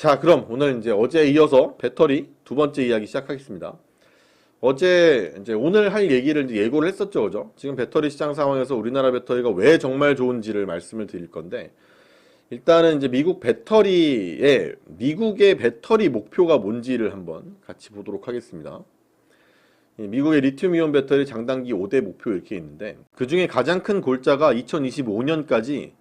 자, 그럼 오늘 이제 어제에 이어서 배터리 두 번째 이야기 시작하겠습니다. 어제 이제 오늘 할 얘기를 이제 예고를 했었죠, 그죠? 지금 배터리 시장 상황에서 우리나라 배터리가 왜 정말 좋은지를 말씀을 드릴 건데, 일단은 이제 미국의 배터리 목표가 뭔지를 한번 같이 보도록 하겠습니다. 이 미국의 리튬이온 배터리 장단기 5대 목표 이렇게 있는데, 그 중에 가장 큰 골자가 2025년까지,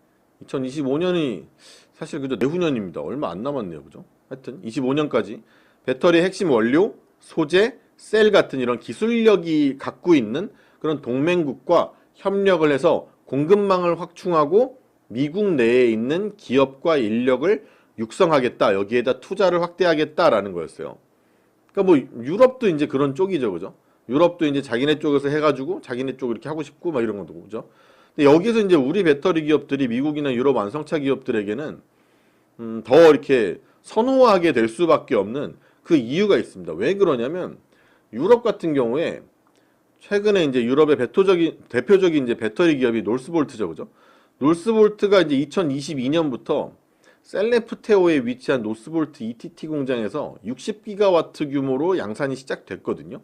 2025년이 사실 그저 내후년입니다. 얼마 안 남았네요, 그죠? 하여튼 25년까지 배터리 핵심 원료, 소재, 셀 같은 이런 기술력이 갖고 있는 그런 동맹국과 협력을 해서 공급망을 확충하고 미국 내에 있는 기업과 인력을 육성하겠다. 여기에다 투자를 확대하겠다라는 거였어요. 그러니까 뭐 유럽도 이제 그런 쪽이죠, 그죠? 유럽도 이제 자기네 쪽에서 해가지고 자기네 쪽 이렇게 하고 싶고 막 이런 것도 그죠? 근데 여기서 이제 우리 배터리 기업들이 미국이나 유럽 완성차 기업들에게는 더 이렇게 선호하게 될 수밖에 없는 그 이유가 있습니다. 왜 그러냐면 유럽 같은 경우에 최근에 이제 유럽의 대표적인 이제 배터리 기업이 노스볼트죠, 그죠? 노스볼트가 이제 2022년부터 셀레프테오에 위치한 노스볼트 ETT 공장에서 60기가와트 규모로 양산이 시작됐거든요.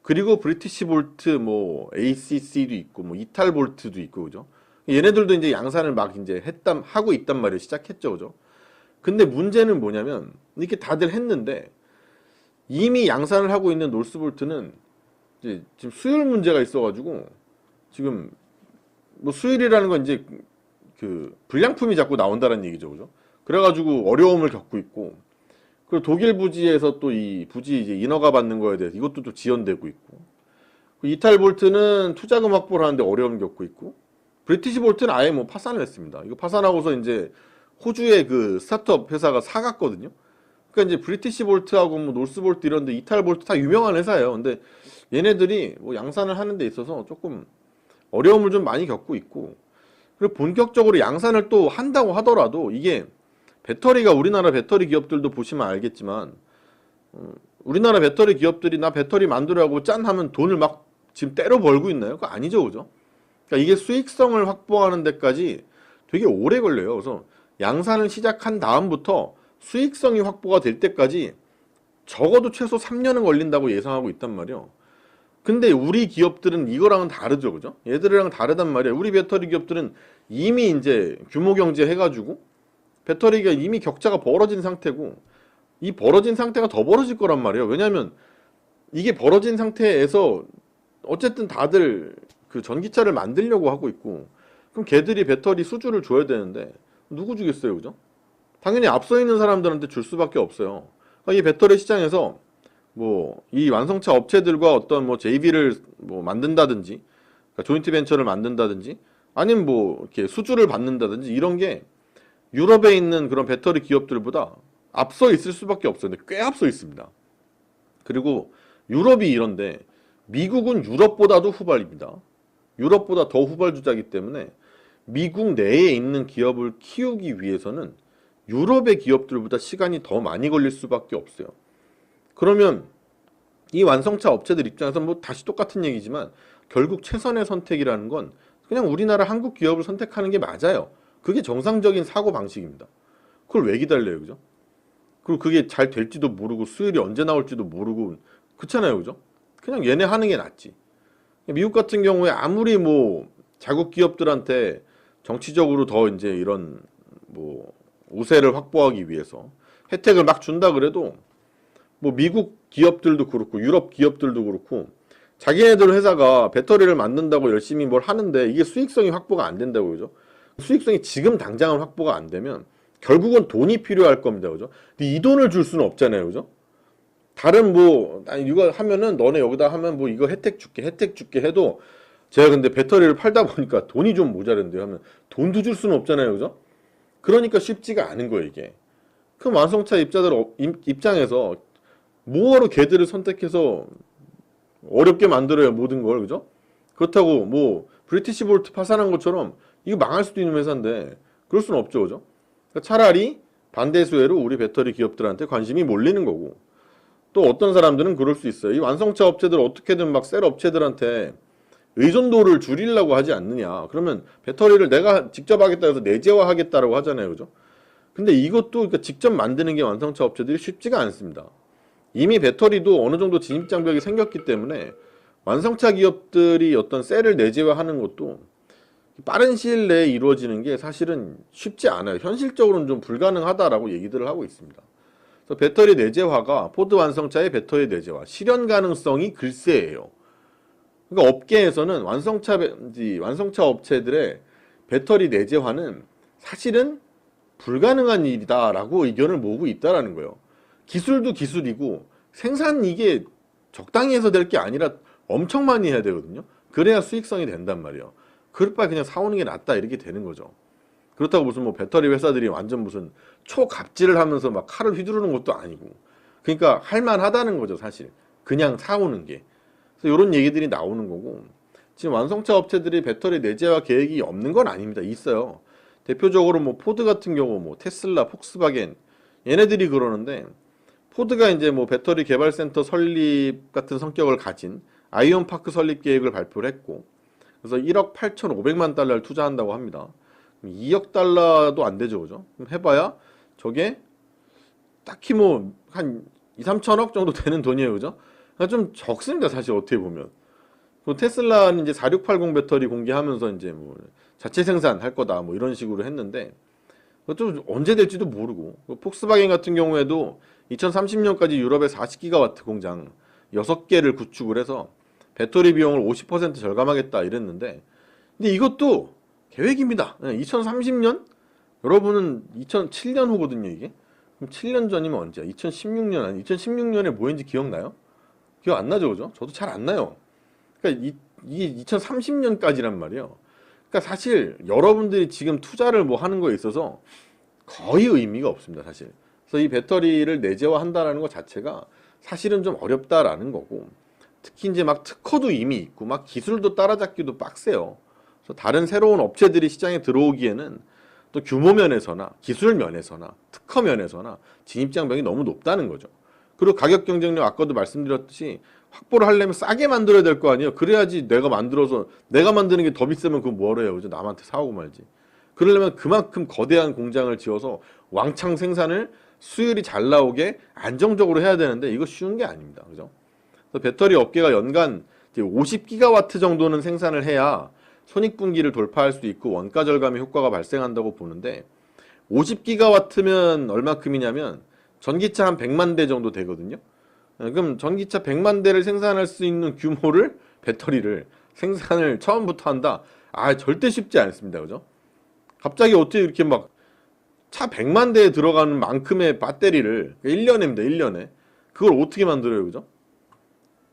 그리고 브리티시 볼트, 뭐 ACC도 있고, 뭐 이탈 볼트도 있고, 그죠? 얘네들도 이제 양산을 막 이제 하고 있단 말이에요. 시작했죠, 그죠? 근데 문제는 뭐냐면 이렇게 다들 했는데 이미 양산을 하고 있는 노스볼트는 이제 지금 수율 문제가 있어가지고 지금 뭐 수율이라는 건 이제 그 불량품이 자꾸 나온다는 얘기죠, 그죠? 그래가지고 어려움을 겪고 있고, 그리고 독일 부지에서 또 이 부지 이제 인허가 받는 거에 대해서 이것도 또 지연되고 있고, 이탈 볼트는 투자금 확보를 하는데 어려움 겪고 있고, 브리티시 볼트는 아예 뭐 파산을 했습니다. 이거 파산하고서 이제 호주의 그 스타트업 회사가 사갔거든요. 그러니까 이제 브리티시 볼트하고 뭐 노스 볼트 이런데 이탈 볼트 다 유명한 회사예요. 근데 얘네들이 뭐 양산을 하는 데 있어서 조금 어려움을 좀 많이 겪고 있고, 그리고 본격적으로 양산을 또 한다고 하더라도 이게 배터리가 우리나라 배터리 기업들도 보시면 알겠지만 우리나라 배터리 기업들이 나 배터리 만들으라고 짠 하면 돈을 막 지금 때려 벌고 있나요? 그거 아니죠, 그죠? 그러니까 이게 수익성을 확보하는 데까지 되게 오래 걸려요. 그래서 양산을 시작한 다음부터 수익성이 확보가 될 때까지 적어도 최소 3년은 걸린다고 예상하고 있단 말이에요. 근데 우리 기업들은 이거랑은 다르죠, 그죠? 얘들이랑 다르단 말이에요. 우리 배터리 기업들은 이미 이제 규모 경제 해가지고 배터리가 이미 격차가 벌어진 상태고, 이 벌어진 상태가 더 벌어질 거란 말이에요. 왜냐하면 이게 벌어진 상태에서 어쨌든 다들 그 전기차를 만들려고 하고 있고, 그럼 걔들이 배터리 수주를 줘야 되는데 누구 주겠어요, 그죠? 당연히 앞서 있는 사람들한테 줄 수밖에 없어요. 그러니까 이 배터리 시장에서 뭐 이 완성차 업체들과 어떤 뭐 JV를 뭐 만든다든지, 그러니까 조인트 벤처를 만든다든지, 아니면 뭐 이렇게 수주를 받는다든지 이런 게 유럽에 있는 그런 배터리 기업들보다 앞서 있을 수밖에 없어요. 근데 꽤 앞서 있습니다. 그리고 유럽이 이런데 미국은 유럽보다도 후발입니다. 유럽보다 더 후발주자이기 때문에 미국 내에 있는 기업을 키우기 위해서는 유럽의 기업들보다 시간이 더 많이 걸릴 수밖에 없어요. 그러면 이 완성차 업체들 입장에서 뭐 다시 똑같은 얘기지만 결국 최선의 선택이라는 건 그냥 우리나라 한국 기업을 선택하는 게 맞아요. 그게 정상적인 사고 방식입니다. 그걸 왜 기다려요, 그죠? 그리고 그게 잘 될지도 모르고 수율이 언제 나올지도 모르고 그렇잖아요, 그죠? 그냥 얘네 하는 게 낫지. 미국 같은 경우에 아무리 뭐 자국 기업들한테 정치적으로 더 이제 이런 뭐 우세를 확보하기 위해서 혜택을 막 준다 그래도 뭐 미국 기업들도 그렇고 유럽 기업들도 그렇고 자기네들 회사가 배터리를 만든다고 열심히 뭘 하는데 이게 수익성이 확보가 안 된다고, 그죠? 수익성이 지금 당장은 확보가 안 되면 결국은 돈이 필요할 겁니다, 그죠? 근데 이 돈을 줄 수는 없잖아요, 그죠? 다른 뭐 아니 이거 하면은 너네 여기다 하면 뭐 이거 혜택 줄게 해도 제가 근데 배터리를 팔다 보니까 돈이 좀 모자른데요 하면 돈도 줄 수는 없잖아요, 그죠? 그러니까 쉽지가 않은 거예요, 이게. 그럼 완성차 입장에서 뭐하러 걔들을 선택해서 어렵게 만들어요, 모든 걸, 그죠? 그렇다고 뭐 브리티시 볼트 파산한 것처럼 이거 망할 수도 있는 회사인데 그럴 수는 없죠, 그죠? 그러니까 차라리 반대 수혜로 우리 배터리 기업들한테 관심이 몰리는 거고, 또 어떤 사람들은 그럴 수 있어요. 이 완성차 업체들 어떻게든 막 셀 업체들한테 의존도를 줄이려고 하지 않느냐. 그러면 배터리를 내가 직접 하겠다 해서 내재화하겠다라고 하잖아요, 그죠? 근데 이것도 그러니까 직접 만드는 게 완성차 업체들이 쉽지가 않습니다. 이미 배터리도 어느 정도 진입 장벽이 생겼기 때문에 완성차 기업들이 어떤 셀을 내재화하는 것도 빠른 시일 내에 이루어지는 게 사실은 쉽지 않아요. 현실적으로는 좀 불가능하다라고 얘기들을 하고 있습니다. 그래서 배터리 내재화가 포드 완성차의 배터리 내재화 실현 가능성이 글쎄예요. 그러니까 업계에서는 완성차 업체들의 배터리 내재화는 사실은 불가능한 일이다라고 의견을 모으고 있다라는 거예요. 기술도 기술이고 생산 이게 적당히 해서 될 게 아니라 엄청 많이 해야 되거든요. 그래야 수익성이 된단 말이에요. 그럴 바에 그냥 사오는 게 낫다 이렇게 되는 거죠. 그렇다고 무슨 뭐 배터리 회사들이 완전 무슨 초갑질을 하면서 막 칼을 휘두르는 것도 아니고 그러니까 할만하다는 거죠 사실. 그냥 사오는 게. 그래서 이런 얘기들이 나오는 거고 지금 완성차 업체들이 배터리 내재화 계획이 없는 건 아닙니다. 있어요. 대표적으로 뭐 포드 같은 경우 뭐 테슬라, 폭스바겐 얘네들이 그러는데 포드가 이제 뭐 배터리 개발센터 설립 같은 성격을 가진 아이온파크 설립 계획을 발표를 했고 그래서 1억 8,500만 달러를 투자한다고 합니다. 2억 달러도 안 되죠, 그죠? 그럼 해봐야 저게 딱히 뭐 한 2, 3천억 정도 되는 돈이에요, 그죠? 그러니까 좀 적습니다, 사실 어떻게 보면. 테슬라는 이제 4680 배터리 공개하면서 이제 뭐 자체 생산할 거다 뭐 이런 식으로 했는데 좀 언제 될지도 모르고 폭스바겐 같은 경우에도 2030년까지 유럽에 40기가와트 공장 6개를 구축을 해서 배터리 비용을 50% 절감하겠다 이랬는데 근데 이것도 계획입니다. 2030년? 여러분은 2007년 후거든요 이게. 그럼 7년 전이면 언제야? 2016년 아니 2016년에 뭐인지 기억나요? 기억 안 나죠 그죠? 저도 잘 안 나요. 그러니까 이게 2030년까지란 말이에요. 그러니까 사실 여러분들이 지금 투자를 뭐 하는 거에 있어서 거의 의미가 없습니다 사실. 그래서 이 배터리를 내재화한다라는 것 자체가 사실은 좀 어렵다라는 거고 특히 이제 막 특허도 이미 있고 막 기술도 따라잡기도 빡세요. 그래서 다른 새로운 업체들이 시장에 들어오기에는 또 규모 면에서나 기술 면에서나 특허 면에서나 진입 장벽이 너무 높다는 거죠. 그리고 가격 경쟁력 아까도 말씀드렸듯이 확보를 하려면 싸게 만들어야 될 거 아니에요. 그래야지 내가 만들어서 내가 만드는 게 더 비싸면 그거 뭐하러 해요. 그죠? 남한테 사오고 말지. 그러려면 그만큼 거대한 공장을 지어서 왕창 생산을 수율이 잘 나오게 안정적으로 해야 되는데 이거 쉬운 게 아닙니다. 그죠? 그래서 배터리 업계가 연간 50기가와트 정도는 생산을 해야 손익분기를 돌파할 수 있고 원가 절감의 효과가 발생한다고 보는데 50기가와트면 얼마큼이냐면 전기차 한 100만 대 정도 되거든요. 그럼 전기차 100만 대를 생산할 수 있는 규모를 배터리를 생산을 처음부터 한다. 아 절대 쉽지 않습니다. 그죠? 갑자기 어떻게 이렇게 막 차 100만 대에 들어가는 만큼의 배터리를 1년입니다. 1년에. 그걸 어떻게 만들어요. 그죠?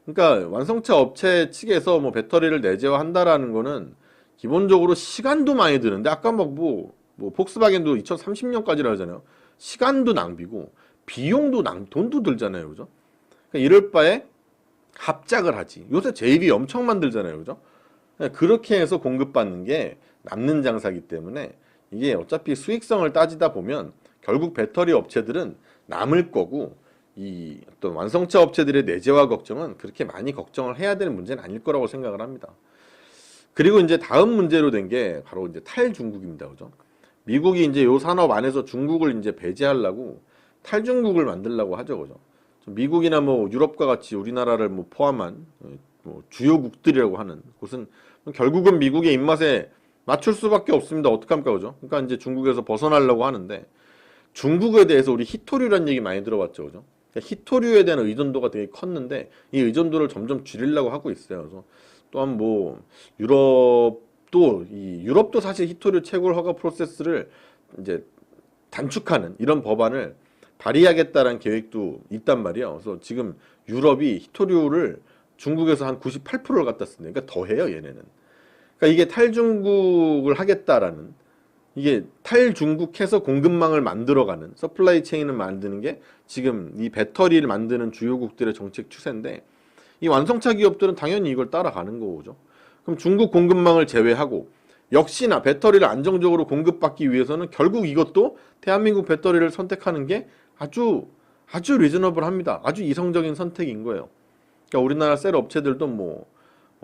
그러니까 완성차 업체 측에서 뭐 배터리를 내재화한다라는 거는 기본적으로 시간도 많이 드는데 아까 뭐 폭스바겐도 2030년까지라 하잖아요. 시간도 낭비고 비용도 돈도 들잖아요. 그죠? 그러니까 이럴 바에 합작을 하지. 요새 JV 엄청 만들잖아요. 그죠? 그렇게 해서 공급받는 게 남는 장사기 때문에 이게 어차피 수익성을 따지다 보면 결국 배터리 업체들은 남을 거고 이 어떤 완성차 업체들의 내재화 걱정은 그렇게 많이 걱정을 해야 되는 문제는 아닐 거라고 생각을 합니다. 그리고 이제 다음 문제로 된 게 바로 이제 탈중국입니다. 그죠? 미국이 이제 요 산업 안에서 중국을 이제 배제하려고 탈중국을 만들려고 하죠. 그죠? 미국이나 뭐 유럽과 같이 우리나라를 뭐 포함한 뭐 주요국들이라고 하는 곳은 결국은 미국의 입맛에 맞출 수밖에 없습니다. 어떡합니까? 그죠? 그러니까 이제 중국에서 벗어나려고 하는데 중국에 대해서 우리 히토류라는 얘기 많이 들어봤죠. 그죠? 그러니까 히토류에 대한 의존도가 되게 컸는데 이 의존도를 점점 줄이려고 하고 있어요. 그래서 또한 뭐 유럽도 사실 히토류 채굴 허가 프로세스를 이제 단축하는 이런 법안을 발의하겠다는 계획도 있단 말이에요. 그래서 지금 유럽이 히토류를 중국에서 한 98%를 갖다 쓴다. 그러니까 더 해요, 얘네는. 그러니까 이게 탈중국을 하겠다라는 이게 탈중국해서 공급망을 만들어가는 서플라이 체인을 만드는 게 지금 이 배터리를 만드는 주요국들의 정책 추세인데 이 완성차 기업들은 당연히 이걸 따라가는 거죠. 그럼 중국 공급망을 제외하고 역시나 배터리를 안정적으로 공급받기 위해서는 결국 이것도 대한민국 배터리를 선택하는 게 아주 리저너블합니다. 아주 이성적인 선택인 거예요. 그러니까 우리나라 셀 업체들도 뭐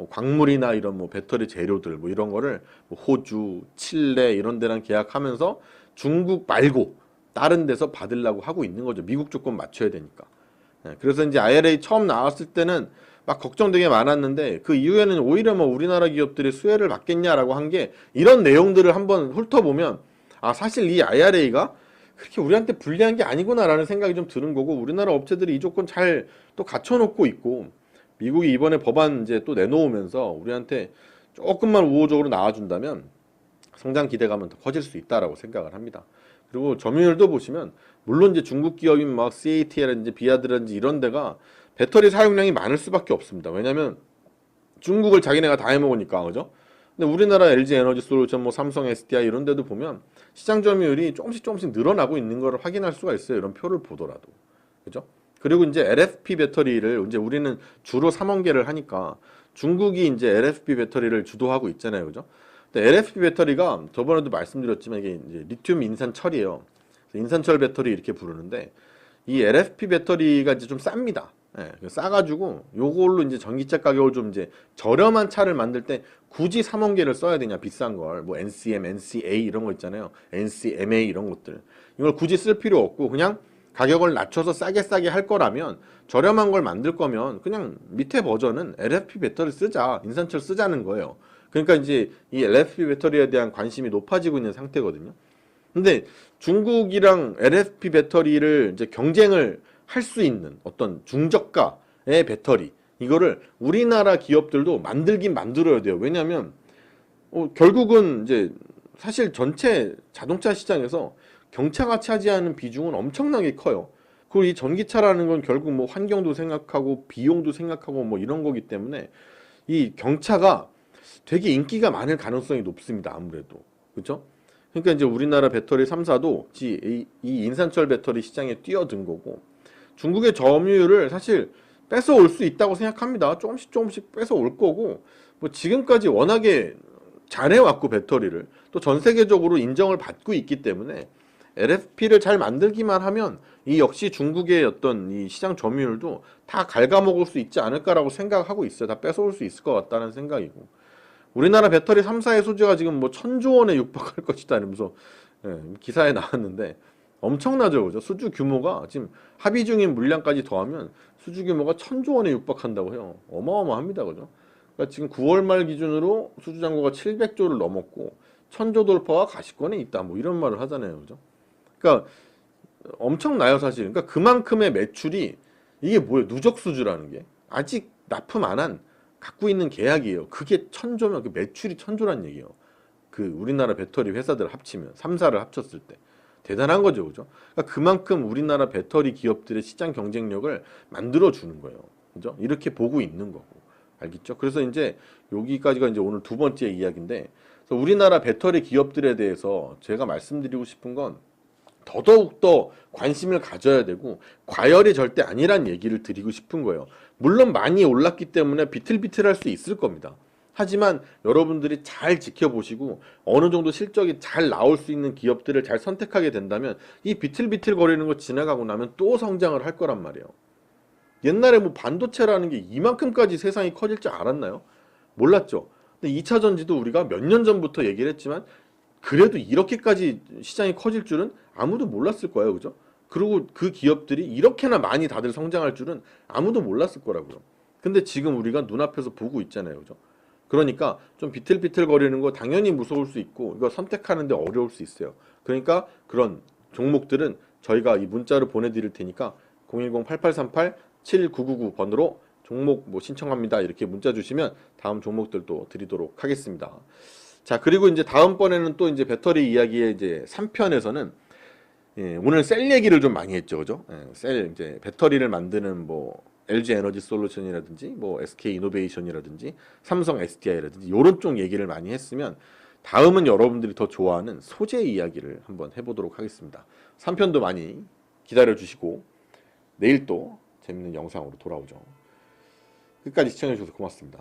광물이나 이런 뭐 배터리 재료들 뭐 이런 거를 뭐 호주, 칠레 이런 데랑 계약하면서 중국 말고 다른 데서 받으려고 하고 있는 거죠. 미국 조건 맞춰야 되니까. 그래서 이제 IRA 처음 나왔을 때는 막 걱정되게 많았는데 그 이후에는 오히려 뭐 우리나라 기업들이 수혜를 받겠냐라고 한 게 이런 내용들을 한번 훑어보면 아 사실 이 IRA가 그렇게 우리한테 불리한 게 아니구나라는 생각이 좀 드는 거고 우리나라 업체들이 이 조건 잘 또 갖춰놓고 있고 미국이 이번에 법안 이제 또 내놓으면서 우리한테 조금만 우호적으로 나와준다면 성장 기대감은 더 커질 수 있다라고 생각을 합니다. 그리고 점유율도 보시면 물론 이제 중국 기업인 막 CATL라든지 비아드라든지 이런 데가 배터리 사용량이 많을 수밖에 없습니다. 왜냐면 중국을 자기네가 다 해먹으니까 그죠? 근데 우리나라 LG 에너지 솔루션, 뭐 삼성 SDI 이런 데도 보면 시장 점유율이 조금씩 늘어나고 있는 걸 확인할 수가 있어요. 이런 표를 보더라도. 그죠? 그리고 이제 LFP 배터리를 이제 우리는 주로 3원계를 하니까 중국이 이제 LFP 배터리를 주도하고 있잖아요. 그죠? 근데 LFP 배터리가 저번에도 말씀드렸지만 이게 이제 리튬 인산철이에요. 인산철 배터리 이렇게 부르는데 이 LFP 배터리가 이제 좀 쌉니다. 예, 싸가지고 요걸로 이제 전기차 가격을 좀 이제 저렴한 차를 만들 때 굳이 3원계를 써야 되냐 비싼 걸 뭐 NCM, NCA 이런 거 있잖아요. NCMA 이런 것들 이걸 굳이 쓸 필요 없고 그냥 가격을 낮춰서 싸게 할 거라면 저렴한 걸 만들 거면 그냥 밑에 버전은 LFP 배터리 쓰자 인산철 쓰자는 거예요. 그러니까 이제 이 LFP 배터리에 대한 관심이 높아지고 있는 상태거든요. 근데 중국이랑 LFP 배터리를 이제 경쟁을 할 수 있는 어떤 중저가의 배터리 이거를 우리나라 기업들도 만들긴 만들어야 돼요. 왜냐하면 결국은 이제 사실 전체 자동차 시장에서 경차가 차지하는 비중은 엄청나게 커요. 그리고 이 전기차라는 건 결국 뭐 환경도 생각하고 비용도 생각하고 뭐 이런 거기 때문에 이 경차가 되게 인기가 많을 가능성이 높습니다. 아무래도. 그렇죠? 그러니까 이제 우리나라 배터리 3사도 이 인산철 배터리 시장에 뛰어든 거고 중국의 점유율을 사실 뺏어올 수 있다고 생각합니다. 조금씩 뺏어올 거고 뭐 지금까지 워낙에 잘해왔고 배터리를 또 전 세계적으로 인정을 받고 있기 때문에 LFP를 잘 만들기만 하면 이 역시 중국의 어떤 이 시장 점유율도 다 갉아먹을 수 있지 않을까라고 생각하고 있어요. 다 뺏어올 수 있을 것 같다는 생각이고 우리나라 배터리 3사의 소재가 지금 뭐 1,000조 원에 육박할 것이다 이러면서 기사에 나왔는데 엄청나죠, 그죠? 수주 규모가 지금 합의 중인 물량까지 더하면 수주 규모가 1,000조 원에 육박한다고 해요. 어마어마합니다, 그죠? 그러니까 지금 9월 말 기준으로 수주 잔고가 700조를 넘었고 1,000조 돌파와 가시권에 있다, 뭐 이런 말을 하잖아요, 그죠? 그러니까 엄청나요, 사실. 그러니까 그만큼의 매출이 이게 뭐예요? 누적 수주라는 게 아직 납품 안 한 갖고 있는 계약이에요. 그게 1,000조면 그 매출이 1,000조란 얘기예요. 그 우리나라 배터리 회사들을 합치면 3사를 합쳤을 때 대단한 거죠, 그죠? 그러니까 그만큼 우리나라 배터리 기업들의 시장 경쟁력을 만들어 주는 거예요, 그죠? 이렇게 보고 있는 거고, 알겠죠? 그래서 이제 여기까지가 이제 오늘 두 번째 이야기인데, 그래서 우리나라 배터리 기업들에 대해서 제가 말씀드리고 싶은 건 더더욱더 관심을 가져야 되고 과열이 절대 아니란 얘기를 드리고 싶은 거예요. 물론 많이 올랐기 때문에 비틀비틀할 수 있을 겁니다. 하지만 여러분들이 잘 지켜보시고 어느 정도 실적이 잘 나올 수 있는 기업들을 잘 선택하게 된다면 이 비틀비틀 거리는 거 지나가고 나면 또 성장을 할 거란 말이에요. 옛날에 뭐 반도체라는 게 이만큼까지 세상이 커질 줄 알았나요? 몰랐죠. 근데 2차 전지도 우리가 몇 년 전부터 얘기를 했지만 그래도 이렇게까지 시장이 커질 줄은 아무도 몰랐을 거예요. 그죠? 그리고 그 기업들이 이렇게나 많이 다들 성장할 줄은 아무도 몰랐을 거라고요. 근데 지금 우리가 눈앞에서 보고 있잖아요. 그죠? 그러니까 좀 비틀비틀 거리는 거 당연히 무서울 수 있고 이거 선택하는데 어려울 수 있어요. 그러니까 그런 종목들은 저희가 이 문자를 보내드릴 테니까 010-8838-7999 번으로 종목 뭐 신청합니다. 이렇게 문자 주시면 다음 종목들도 드리도록 하겠습니다. 자, 그리고 이제 다음번에는 또 이제 배터리 이야기의 이제 3편에서는 오늘 셀 얘기를 좀 많이 했죠. 그죠? 셀 이제 배터리를 만드는 뭐 LG 에너지 솔루션이라든지 뭐 SK 이노베이션이라든지 삼성 SDI라든지 이런 쪽 얘기를 많이 했으면 다음은 여러분들이 더 좋아하는 소재 이야기를 한번 해보도록 하겠습니다. 3편도 많이 기다려 주시고 내일 또 재밌는 영상으로 돌아오죠. 끝까지 시청해 주셔서 고맙습니다.